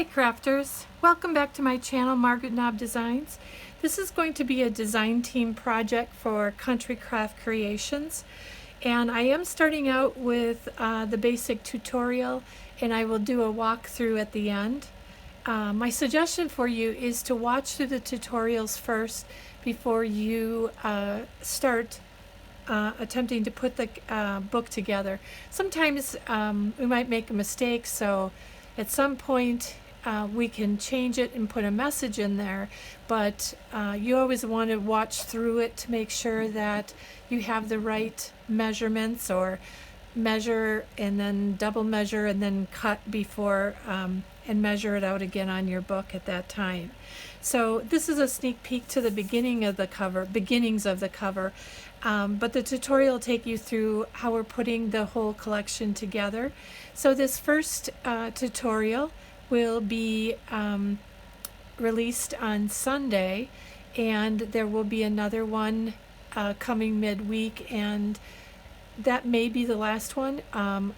Hi crafters, welcome back to my channel, Margaret Knob Designs. This is going to be a design team project for Country Craft Creations, and I am starting out with the basic tutorial, and I will do a walkthrough at the end. My suggestion for you is to watch through the tutorials first before you start attempting to put the book together. Sometimes we might make a mistake, so at some point we can change it and put a message in there, but you always want to watch through it to make sure that you have the right measurements, or measure and then double measure and then cut before and measure it out again on your book at that time. So this is a sneak peek to the beginnings of the cover, but the tutorial will take you through how we're putting the whole collection together. So this first tutorial will be released on Sunday, and there will be another one coming midweek, and that may be the last one.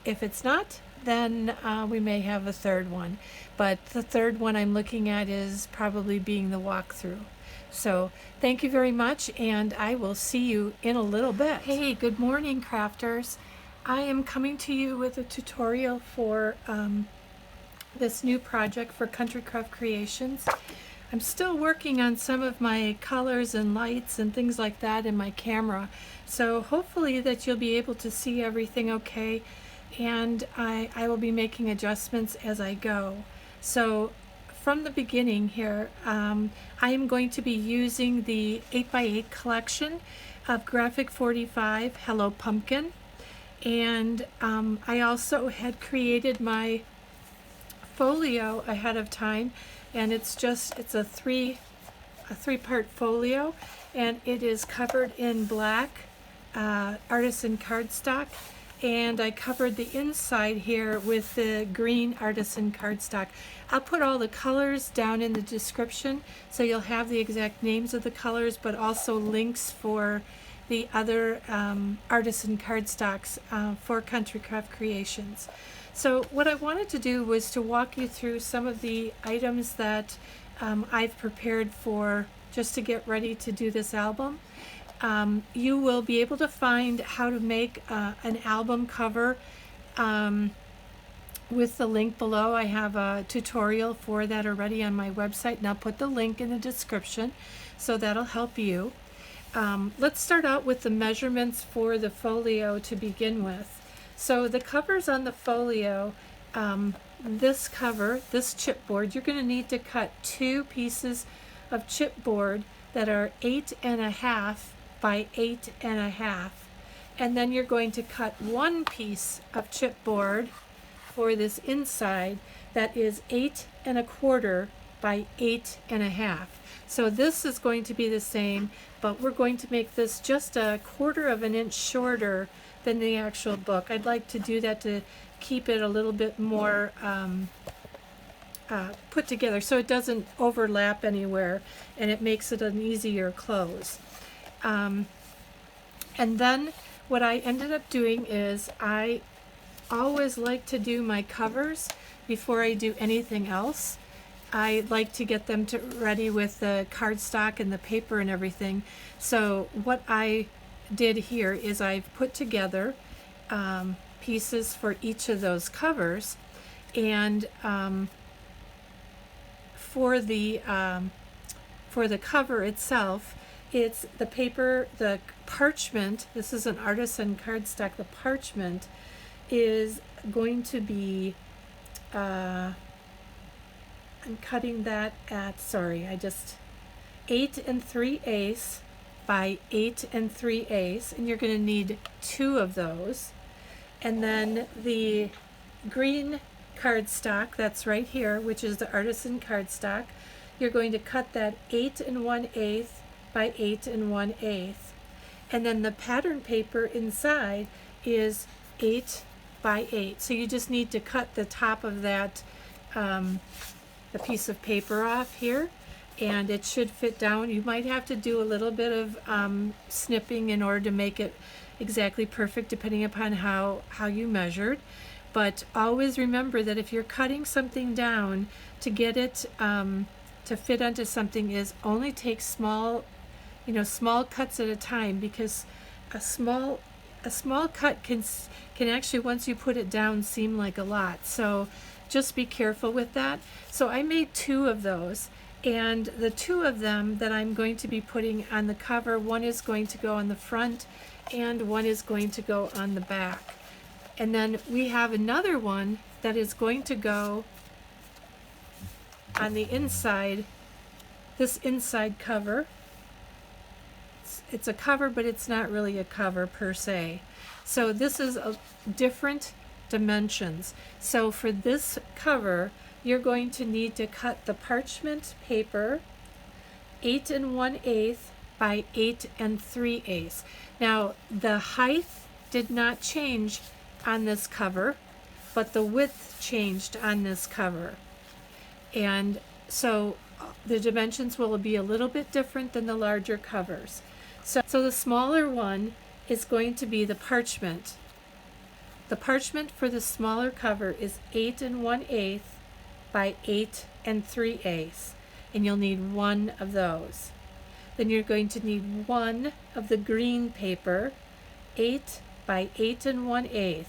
If it's not, then we may have a third one, but the third one I'm looking at is probably being the walkthrough. So thank you very much, and I will see you in a little bit. Hey, good morning crafters. I am coming to you with a tutorial for this new project for Country Craft Creations. I'm still working on some of my colors and lights and things like that in my camera, so hopefully that you'll be able to see everything okay, and I will be making adjustments as I go. So from the beginning here, I am going to be using the 8x8 collection of G45 Hello Pumpkin, and I also had created my folio ahead of time, and it's a three-part folio, and it is covered in black artisan cardstock, and I covered the inside here with the green artisan cardstock. I'll put all the colors down in the description so you'll have the exact names of the colors, but also links for the other artisan cardstocks for Country Craft Creations. So what I wanted to do was to walk you through some of the items that I've prepared for just to get ready to do this album. You will be able to find how to make an album cover with the link below. I have a tutorial for that already on my website, and I'll put the link in the description, so that'll help you. Let's start out with the measurements for the folio to begin with. So the covers on the folio, this cover, this chipboard, you're going to need to cut 2 pieces of chipboard that are 8.5 by 8.5, and then you're going to cut 1 piece of chipboard for this inside that is 8.25 by 8.5. So this is going to be the same, but we're going to make this just a 1/4 of an inch shorter than the actual book. I'd like to do that to keep it a little bit more put together so it doesn't overlap anywhere, and it makes it an easier close. And then what I ended up doing is I always like to do my covers before I do anything else. I like to get them ready with the cardstock and the paper and everything. So what I did here is I've put together pieces for each of those covers, and for the cover itself, it's the paper, the parchment. This is an artisan cardstock. The parchment is going to be I'm cutting that at 8 3/8 by 8 3/8, and you're going to need 2 of those. And then the green cardstock that's right here, which is the artisan cardstock, you're going to cut that 8 1/8 by 8 1/8, and then the pattern paper inside is 8 by 8. So you just need to cut the top of that the piece of paper off here, and it should fit down. You might have to do a little bit of snipping in order to make it exactly perfect, depending upon how you measured. But always remember that if you're cutting something down, to get it to fit onto something is only take small, small cuts at a time, because a small cut can actually, once you put it down, seem like a lot. So just be careful with that. So I made 2 of those, and the 2 of them that I'm going to be putting on the cover, one is going to go on the front and one is going to go on the back. And then we have another one that is going to go on the inside, this inside cover. It's a cover, but it's not really a cover per se. So this is a different dimensions. So for this cover, you're going to need to cut the parchment paper 8 1/8 by 8 3/8. Now the height did not change on this cover, but the width changed on this cover. And so the dimensions will be a little bit different than the larger covers. So the smaller one is going to be the parchment. The parchment for the smaller cover is 8 1/8 by 8 3/8, and you'll need 1 of those. Then you're going to need 1 of the green paper, 8 by 8 1/8,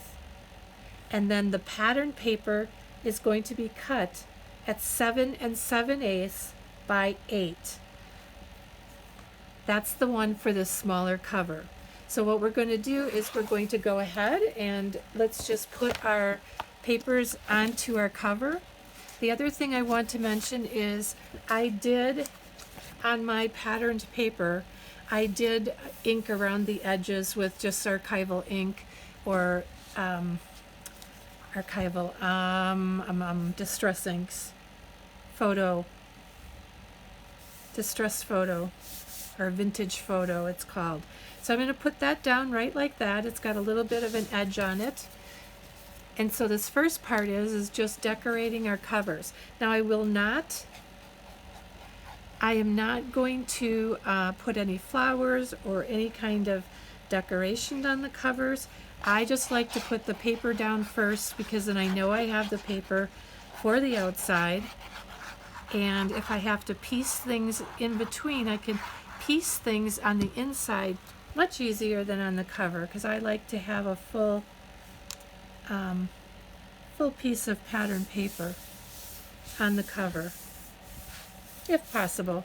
and then the pattern paper is going to be cut at 7 7/8 by 8. That's the one for the smaller cover. So what we're going to do is we're going to go ahead and let's just put our papers onto our cover. The other thing I want to mention is I did, on my patterned paper, I did ink around the edges with just archival ink, or distress inks, distress photo, or vintage photo it's called. So I'm going to put that down right like that. It's got a little bit of an edge on it. And so this first part is just decorating our covers. Now I am not going to put any flowers or any kind of decoration on the covers. I just like to put the paper down first, because then I know I have the paper for the outside. And if I have to piece things in between, I can piece things on the inside much easier than on the cover, because I like to have a full piece of pattern paper on the cover, if possible.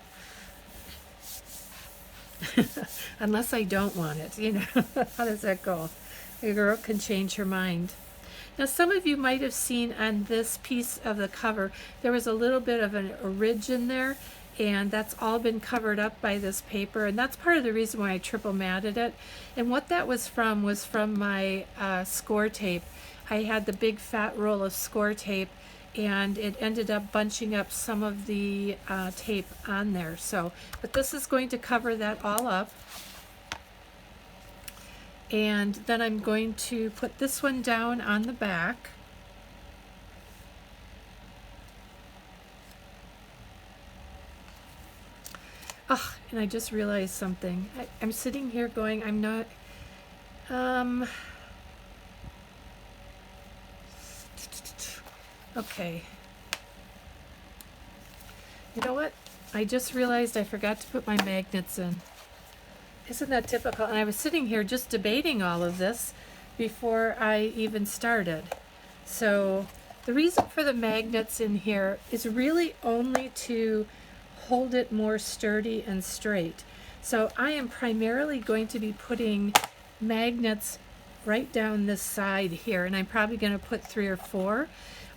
Unless I don't want it, How does that go? Your girl can change her mind. Now some of you might have seen on this piece of the cover, there was a little bit of a ridge in there, and that's all been covered up by this paper, and that's part of the reason why I triple matted it. And what that was from my score tape. I had the big fat roll of score tape, and it ended up bunching up some of the tape on there. But this is going to cover that all up. And then I'm going to put this one down on the back. Oh, and I just realized something. I'm sitting here going, I'm not, okay. You know what? I just realized I forgot to put my magnets in. Isn't that typical? And I was sitting here just debating all of this before I even started. So the reason for the magnets in here is really only to hold it more sturdy and straight. So I am primarily going to be putting magnets right down this side here, and I'm probably going to put 3 or 4.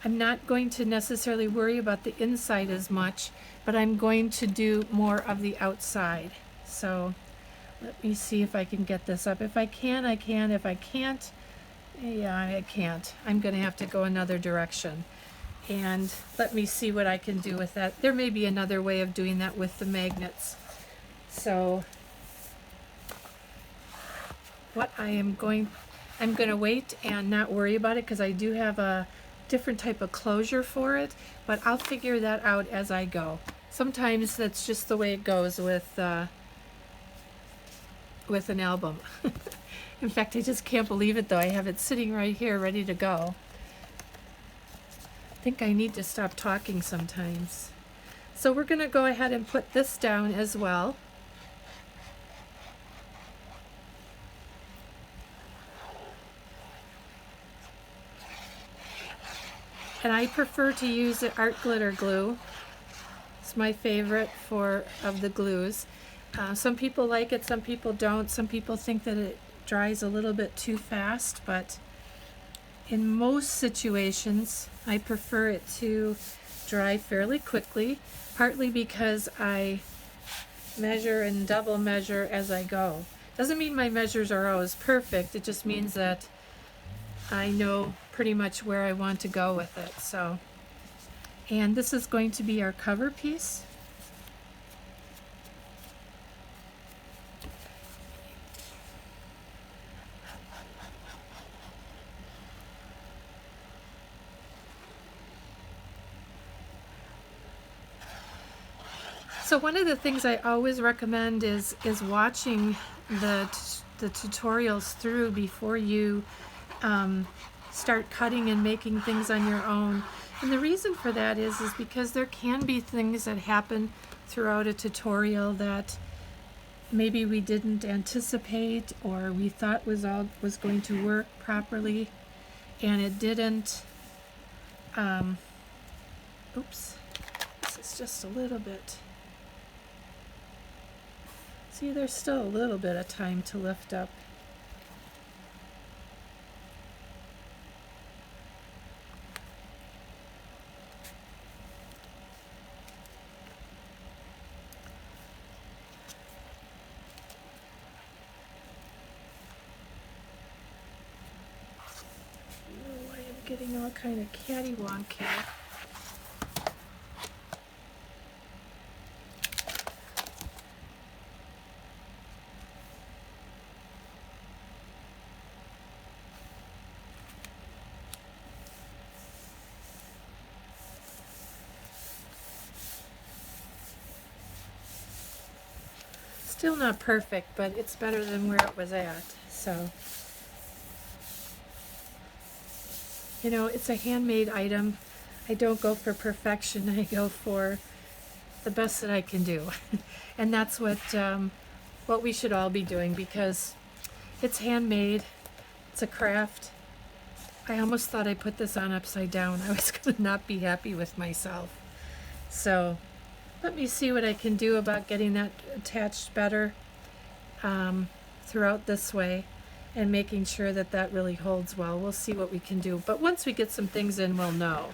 I'm not going to necessarily worry about the inside as much, but I'm going to do more of the outside. So let me see if I can get this up. If I can, I can. If I can't, yeah, I can't. I'm going to have to go another direction. And let me see what I can do with that. There may be another way of doing that with the magnets. So what I'm going to wait and not worry about it, because I do have a different type of closure for it, but I'll figure that out as I go. Sometimes that's just the way it goes with an album. In fact, I just can't believe it though. I have it sitting right here ready to go. think I need to stop talking sometimes. So we're going to go ahead and put this down as well. And I prefer to use the art glitter glue. It's my favorite of the glues. Some people like it, some people don't. Some people think that it dries a little bit too fast, but in most situations I prefer it to dry fairly quickly, partly because I measure and double measure as I go. Doesn't mean my measures are always perfect, it just means that I know pretty much where I want to go with it. So, and this is going to be our cover piece. So one of the things I always recommend is watching the tutorials through before you start cutting and making things on your own. And the reason for that is because there can be things that happen throughout a tutorial that maybe we didn't anticipate or we thought was going to work properly, and it didn't. Oops, this is just a little bit. See, there's still a little bit of time to lift up. Oh, I am getting all kind of cattywonk here. Still not perfect, but it's better than where it was at. So, you know, it's a handmade item. I don't go for perfection. I go for the best that I can do. And that's what we should all be doing, because it's handmade. It's a craft. I almost thought I put this on upside down. I was going to not be happy with myself. So let me see what I can do about getting that attached better throughout this way and making sure that that really holds well. We'll see what we can do. But once we get some things in, we'll know.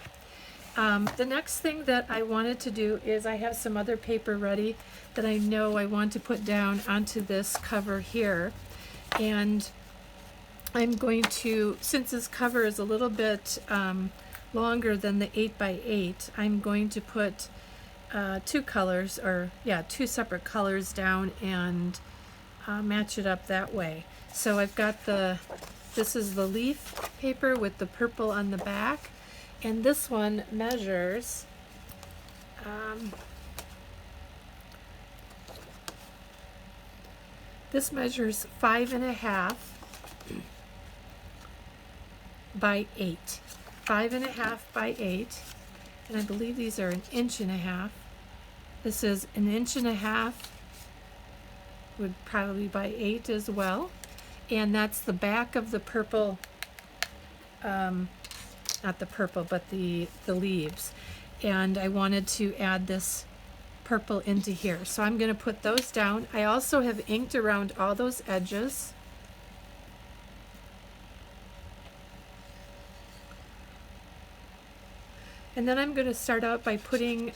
The next thing that I wanted to do is I have some other paper ready that I know I want to put down onto this cover here. And I'm going to, since this cover is a little bit longer than the 8x8, I'm going to put two separate colors down and match it up that way. So I've got this is the leaf paper with the purple on the back, and this one measures this measures 5.5 by 8. 5.5 by 8, and I believe these are 1.5 inches. This is 1.5 inches, would probably by 8 as well, and that's the back of the purple, not the purple, but the leaves. And I wanted to add this purple into here, so I'm going to put those down. I also have inked around all those edges. And then I'm going to start out by putting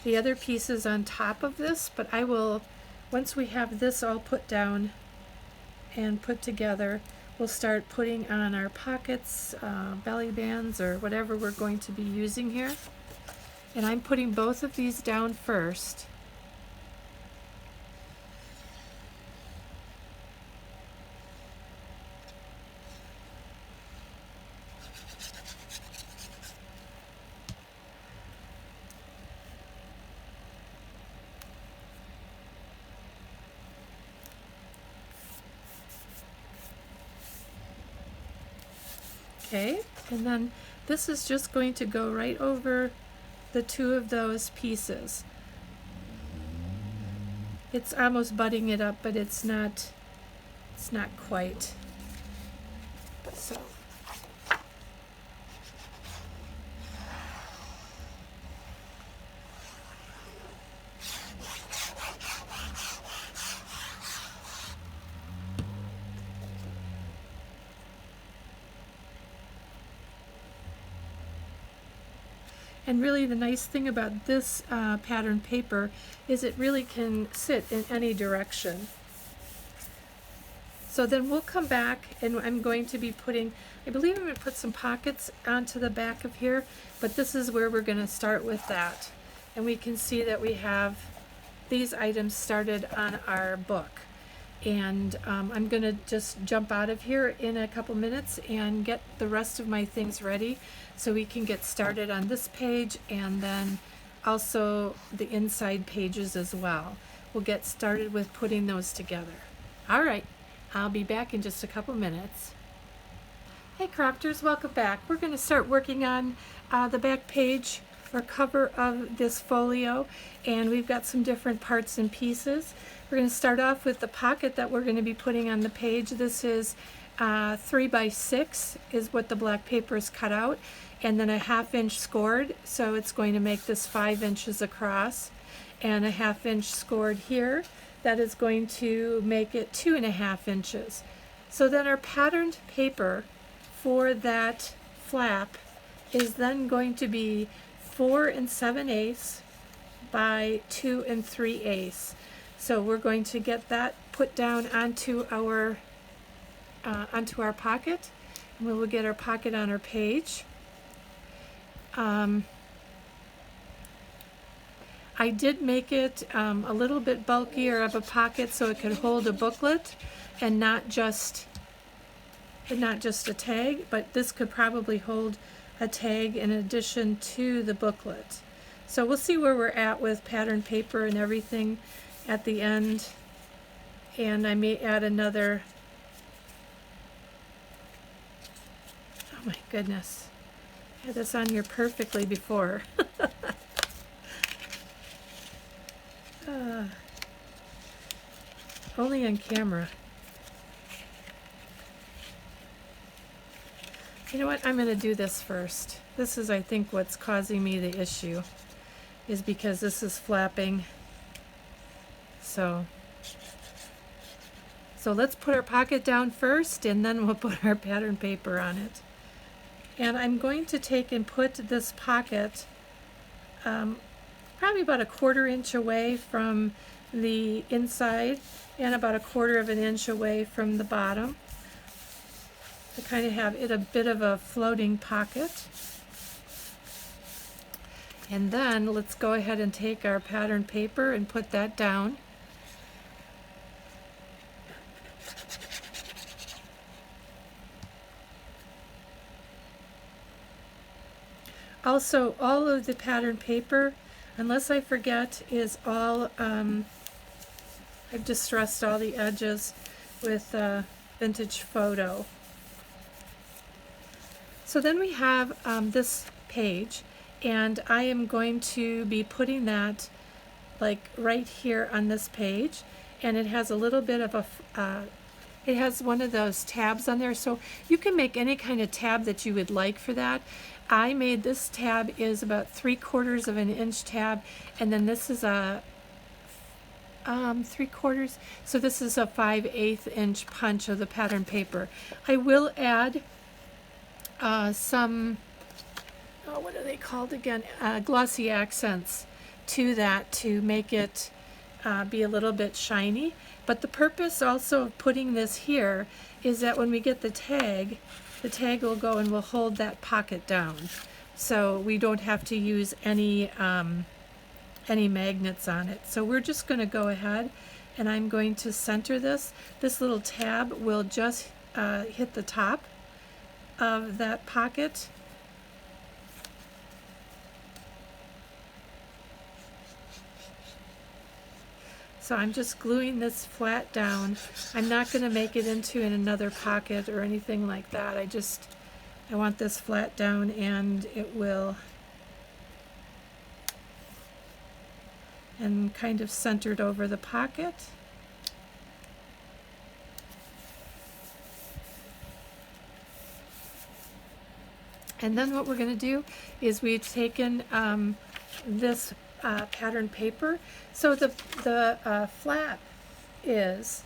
the other pieces on top of this, but I will, once we have this all put down and put together, we'll start putting on our pockets, belly bands, or whatever we're going to be using here. And I'm putting both of these down first. Okay, and then this is just going to go right over the two of those pieces. It's almost butting it up, but it's not quite. So and really the nice thing about this pattern paper is it really can sit in any direction. So then we'll come back and I'm going to be putting, I believe I'm going to put some pockets onto the back of here, but this is where we're going to start with that. And we can see that we have these items started on our book. And I'm going to just jump out of here in a couple minutes and get the rest of my things ready so we can get started on this page and then also the inside pages as well. We'll get started with putting those together. All right, I'll be back in just a couple minutes. Hey crafters, welcome back. We're going to start working on the back page or cover of this folio, and we've got some different parts and pieces. We're going to start off with the pocket that we're going to be putting on the page. This is 3 by 6 is what the black paper is cut out, and then a 1/2 inch scored, so it's going to make this 5 inches across, and a 1/2 inch scored here. That is going to make it 2.5 inches. So then our patterned paper for that flap is then going to be 4 7/8 by 2 3/8. So we're going to get that put down onto our pocket, and we will get our pocket on our page. I did make it a little bit bulkier of a pocket so it could hold a booklet and not just a tag, but this could probably hold a tag in addition to the booklet. So we'll see where we're at with pattern paper and everything at the end, and I may add another. Oh my goodness, I had this on here perfectly before. Only on camera. You know what, I'm going to do this first. This is, I think, what's causing me the issue, is because this is flapping. So let's put our pocket down first, and then we'll put our pattern paper on it. And I'm going to take and put this pocket probably about 1/4 inch away from the inside and about 1/4 inch away from the bottom, to kind of have it a bit of a floating pocket. And then let's go ahead and take our pattern paper and put that down. Also, all of the pattern paper, unless I forget, is all, I've distressed all the edges with vintage photo. So then we have this page, and I am going to be putting that like right here on this page, and it has a little bit of a, it has one of those tabs on there, so you can make any kind of tab that you would like for that. I made this tab is about 3/4 inch tab, and then this is a 3/4, so this is a 5/8 inch punch of the pattern paper. I will add some, oh, what are they called again? Glossy accents to that to make it be a little bit shiny. But the purpose also of putting this here is that when we get the tag will go and will hold that pocket down. So we don't have to use any magnets on it. So we're just going to go ahead, and I'm going to center this. This little tab will just hit the top of that pocket. So I'm just gluing this flat down. I'm not going to make it into another pocket or anything like that. I just I want this flat down, and it will, and kind of centered over the pocket. And then what we're going to do is we've taken this pattern paper. So the flap is,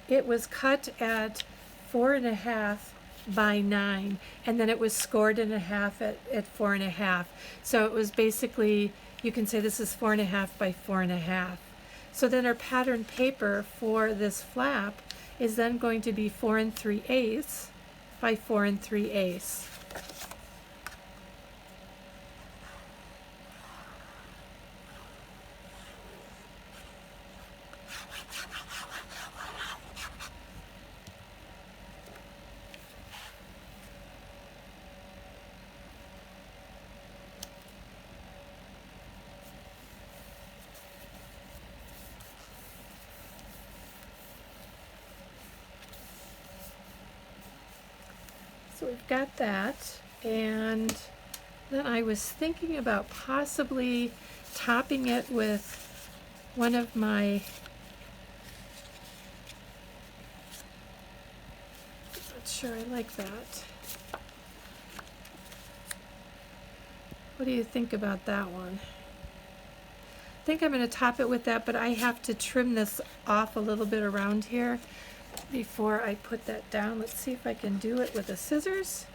it was cut at 4.5 by 9, and then it was scored in half at 4.5. So it was basically, you can say this is 4.5 by 4.5. So then our pattern paper for this flap is then going to be 4 3/8 by 4 3/8. So we've got that, and then I was thinking about possibly topping it with one of my, I'm not sure I like that. What do you think about that one? I think I'm going to top it with that, but I have to trim this off a little bit around here before I put that down. Let's see if I can do it with the scissors.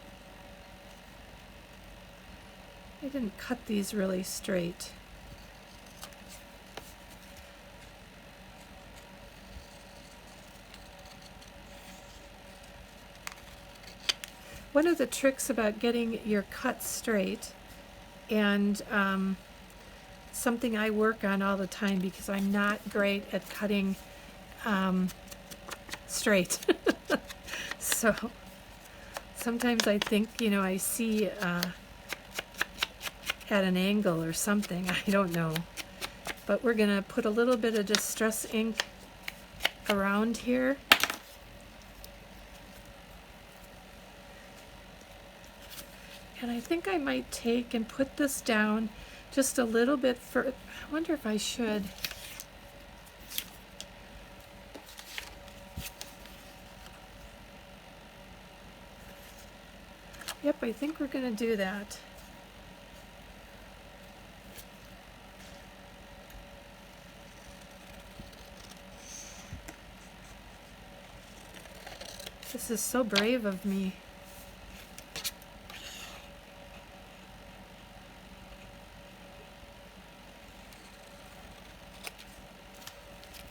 I didn't cut these really straight. One of the tricks about getting your cuts straight, and something I work on all the time because I'm not great at cutting straight. So sometimes I think, you know, I see at an angle or something, I don't know. But we're gonna put a little bit of distress ink around here. And I think I might take and put this down just a little bit for, I wonder if I should. Yep, I think we're going to do that. This is so brave of me.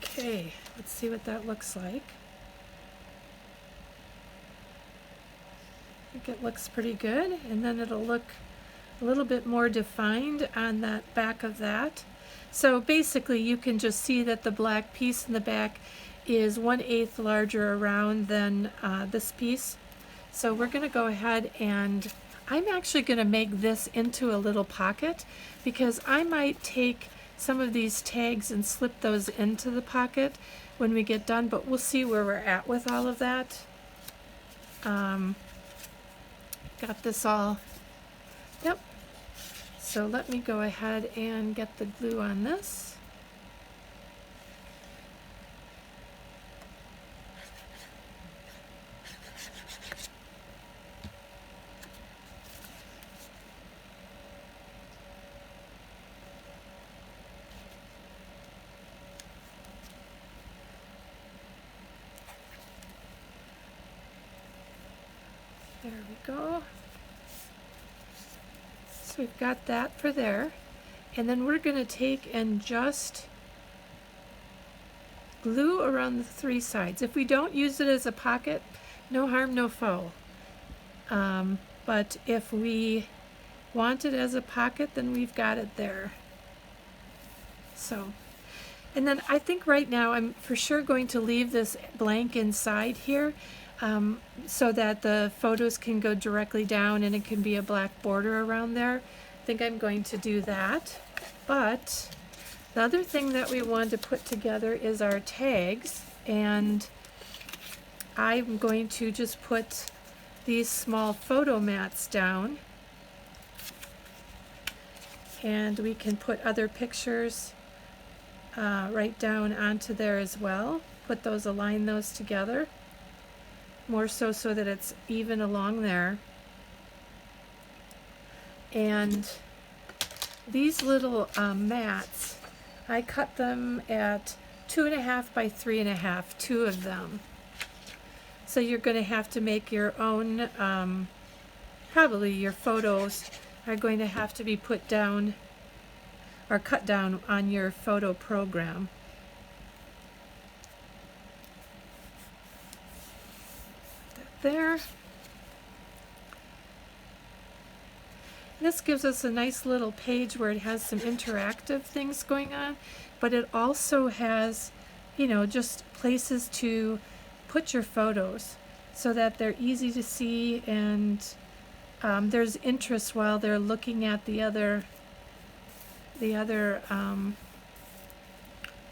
Okay, let's see what that looks like. I think it looks pretty good, and then it'll look a little bit more defined on that back of that. So basically you can just see that the black piece in the back is 1/8 larger around than this piece. So we're going to go ahead, and I'm actually going to make this into a little pocket because I might take some of these tags and slip those into the pocket when we get done, but we'll see where we're at with all of that. Got this all, yep. So let me go ahead and get the glue on this. There we go. So we've got that for there. And then we're going to take and just glue around the 3 sides. If we don't use it as a pocket, no harm, no foul. But if we want it as a pocket, then we've got it there. So, and then I think right now I'm for sure going to leave this blank inside here. So that the photos can go directly down and it can be a black border around there. I think I'm going to do that. But the other thing that we want to put together is our tags, and I'm going to just put these small photo mats down, and we can put other pictures right down onto there as well. Put those, align those together, more so that it's even along there. And these little mats, I cut them at 2.5 by 3.5, 2 of them. So you're going to have to make your own, probably your photos are going to have to be put down or cut down on your photo program. Put that there. This gives us a nice little page where it has some interactive things going on, but it also has, you know, just places to put your photos so that they're easy to see, and there's interest while they're looking at the other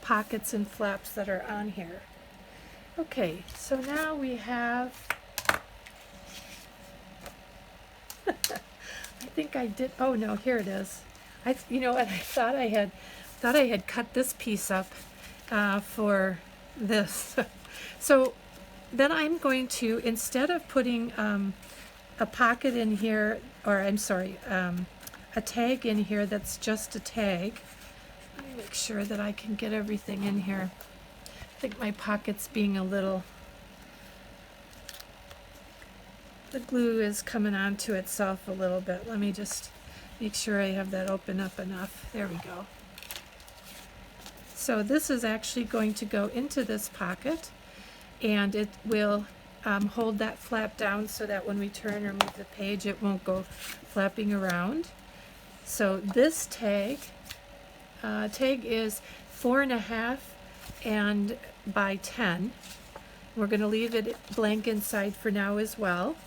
pockets and flaps that are on here. Okay, so now we have I think I did. Oh no, here it is. You know what? I thought I had cut this piece up for this. So then I'm going to, instead of putting a pocket in here, or I'm sorry, a tag in here that's just a tag. Let me make sure that I can get everything in here. I think my pocket's being a little. The glue is coming onto itself a little bit. Let me just make sure I have that open up enough. There we go. So this is actually going to go into this pocket, and it will hold that flap down so that when we turn or move the page, it won't go flapping around. So this tag is 4.5 and by 10. We're going to leave it blank inside for now as well.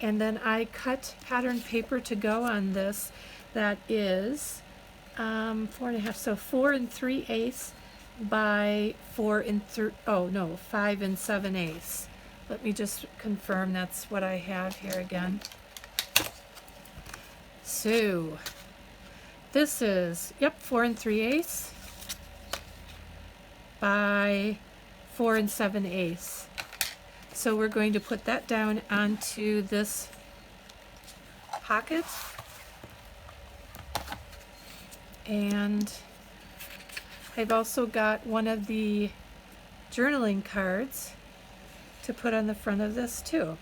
And then I cut pattern paper to go on this. That is 4.5, so 4 3/8 by 5 7/8. Let me just confirm that's what I have here again. So this is, yep, 4 3/8 by 4 7/8. So we're going to put that down onto this pocket, and I've also got one of the journaling cards to put on the front of this too.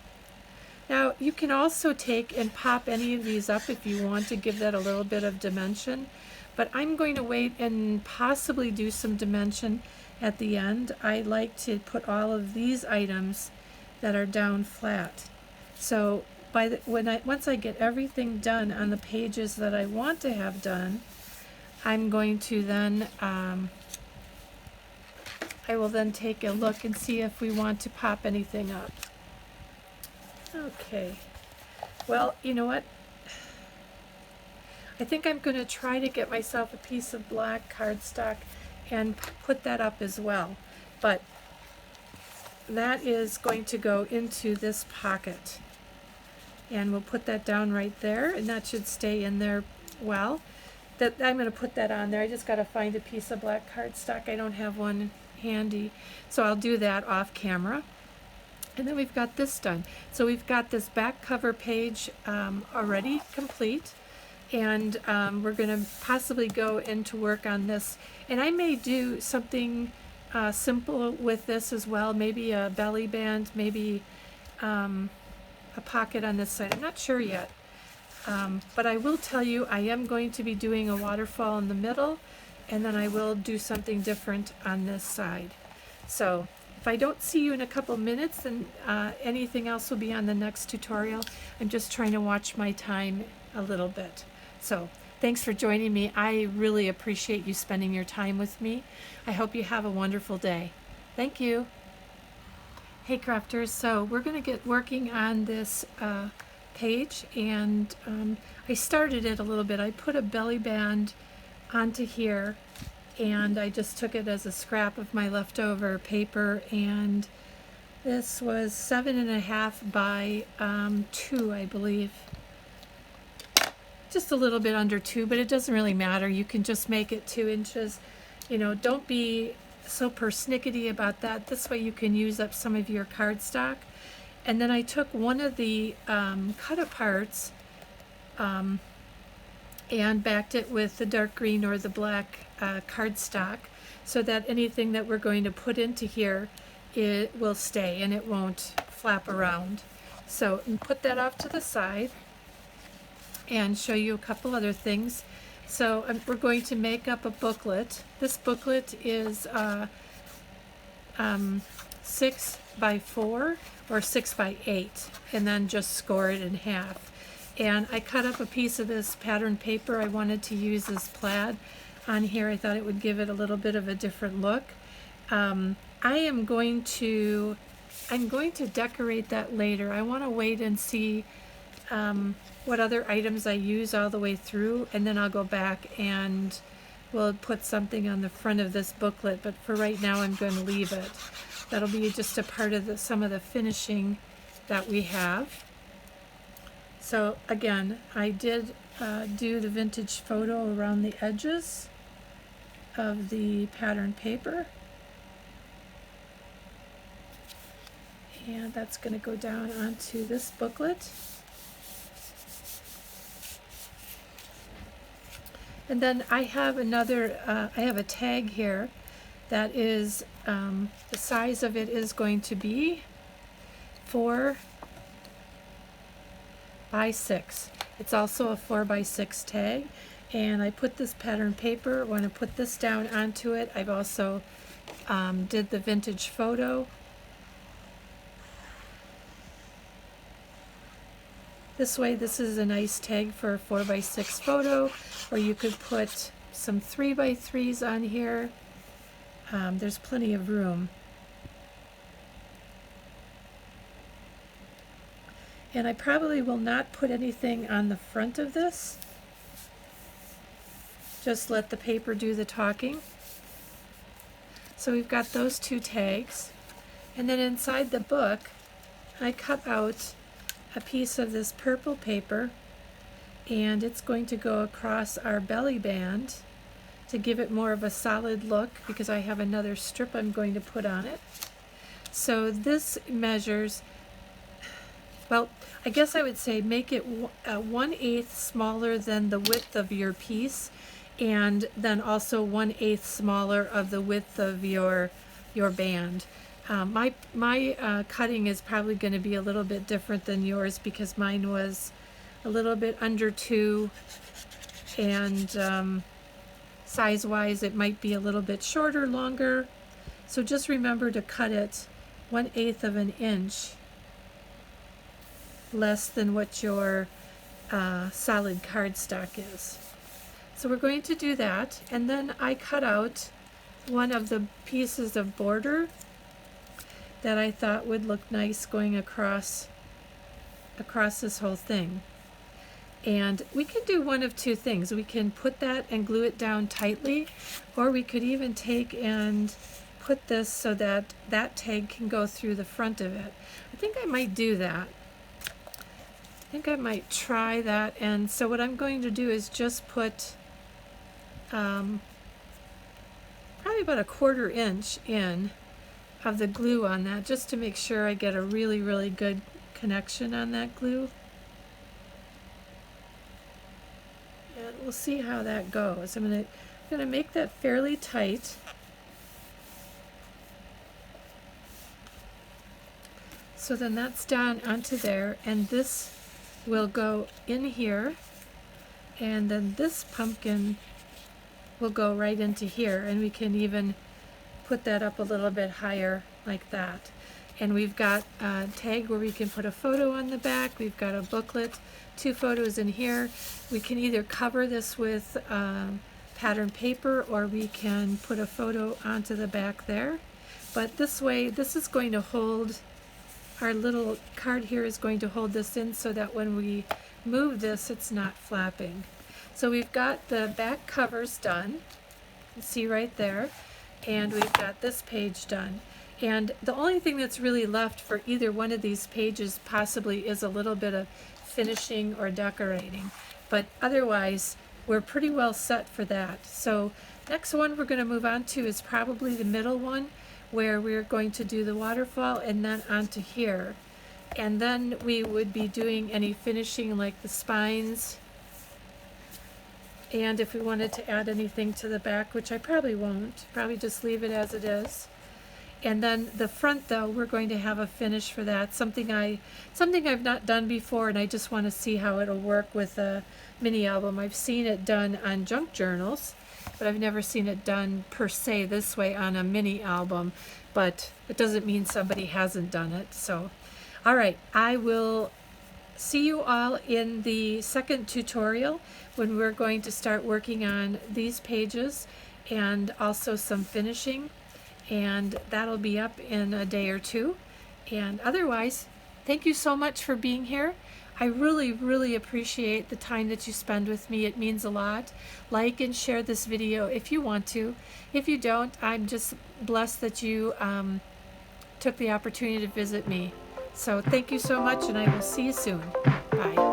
Now you can also take and pop any of these up if you want to give that a little bit of dimension, but I'm going to wait and possibly do some dimension at the end. I like to put all of these items that are down flat. So once I get everything done on the pages that I want to have done, I'm going to then I will then take a look and see if we want to pop anything up. Okay, well, you know what? I think I'm going to try to get myself a piece of black cardstock and put that up as well. But that is going to go into this pocket. And we'll put that down right there, and that should stay in there well. I'm going to put that on there. I just got to find a piece of black cardstock. I don't have one handy, so I'll do that off camera. And then we've got this done. So we've got this back cover page already complete, and we're going to possibly go into work on this. And I may do something simple with this as well, maybe a belly band, maybe a pocket on this side. I'm not sure yet. But I will tell you, I am going to be doing a waterfall in the middle, and then I will do something different on this side. So if I don't see you in a couple minutes, then anything else will be on the next tutorial. I'm just trying to watch my time a little bit. So thanks for joining me. I really appreciate you spending your time with me. I hope you have a wonderful day. Thank you. Hey crafters, so we're going to get working on this page, and I started it a little bit. I put a belly band onto here, and I just took it as a scrap of my leftover paper and This was 7.5 by 2, I believe. Just a little bit under 2, but it doesn't really matter. You can just make it 2 inches. You know, don't be so persnickety about that. This way you can use up some of your cardstock. And then I took one of the cut-aparts and backed it with the dark green or the black cardstock, so that anything that we're going to put into here, it will stay and it won't flap around. So put that off to the side and show you a couple other things. So we're going to make up a booklet. This booklet is 6 by 4 or 6 by 8, and then just score it in half. And I cut up a piece of this pattern paper. I wanted to use this plaid on here. I thought it would give it a little bit of a different look. I'm going to decorate that later. I want to wait and see what other items I use all the way through, and then I'll go back and we'll put something on the front of this booklet. But for right now, I'm going to leave it. That'll be just a part of some of the finishing that we have. So again, I did do the vintage photo around the edges of the pattern paper. And that's going to go down onto this booklet. And then I have another, I have a tag here that is, the size of it is going to be 4 by 6. It's also a 4 by 6 tag. And I put this pattern paper, when I put this down onto it, I've also did the vintage photo. This way, this is a nice tag for a 4 by 6 photo, or you could put some 3 by 3s on here. There's plenty of room. And I probably will not put anything on the front of this. Just let the paper do the talking. So we've got those 2 tags. And then inside the book, I cut out a piece of this purple paper, and it's going to go across our belly band to give it more of a solid look, because I have another strip I'm going to put on it. So this measures, well, I guess I would say make it 1/8 smaller than the width of your piece, and then also 1/8 smaller of the width of your band. My cutting is probably going to be a little bit different than yours, because mine was a little bit under 2, and size-wise it might be a little bit shorter, longer. So just remember to cut it 1/8 of an inch less than what your solid cardstock is. So we're going to do that, and then I cut out one of the pieces of border that I thought would look nice going across this whole thing. And we can do one of 2 things. We can put that and glue it down tightly, or we could even take and put this so that that tag can go through the front of it. I think I might do that. I think I might try that. And so what I'm going to do is just put probably about a 1/4 inch in of the glue on that, just to make sure I get a really, really good connection on that glue. And we'll see how that goes. I'm gonna make that fairly tight. So then that's down onto there, and this will go in here, and then this pumpkin will go right into here, and we can even put that up a little bit higher like that. And we've got a tag where we can put a photo on the back. We've got a booklet, 2 photos in here. We can either cover this with pattern paper, or we can put a photo onto the back there. But this way, this is going to hold, our little card here is going to hold this in, so that when we move this, it's not flapping. So we've got the back covers done. You can see right there. And we've got this page done. And the only thing that's really left for either one of these pages possibly is a little bit of finishing or decorating. But otherwise, we're pretty well set for that. So next one we're going to move on to is probably the middle one, where we're going to do the waterfall and then onto here. And then we would be doing any finishing like the spines. And if we wanted to add anything to the back, which I probably won't, probably just leave it as it is. And then the front, though, we're going to have a finish for that, something I've not done before, and I just want to see how it'll work with a mini album. I've seen it done on junk journals, but I've never seen it done per se this way on a mini album. But it doesn't mean somebody hasn't done it. So, all right, I will see you all in the second tutorial when we're going to start working on these pages and also some finishing. And that'll be up in a day or two. And otherwise, thank you so much for being here. I really appreciate the time that you spend with me. It means a lot. Like and share this video if you want to. If you don't, I'm just blessed that you took the opportunity to visit me. So thank you so much, and I will see you soon. Bye.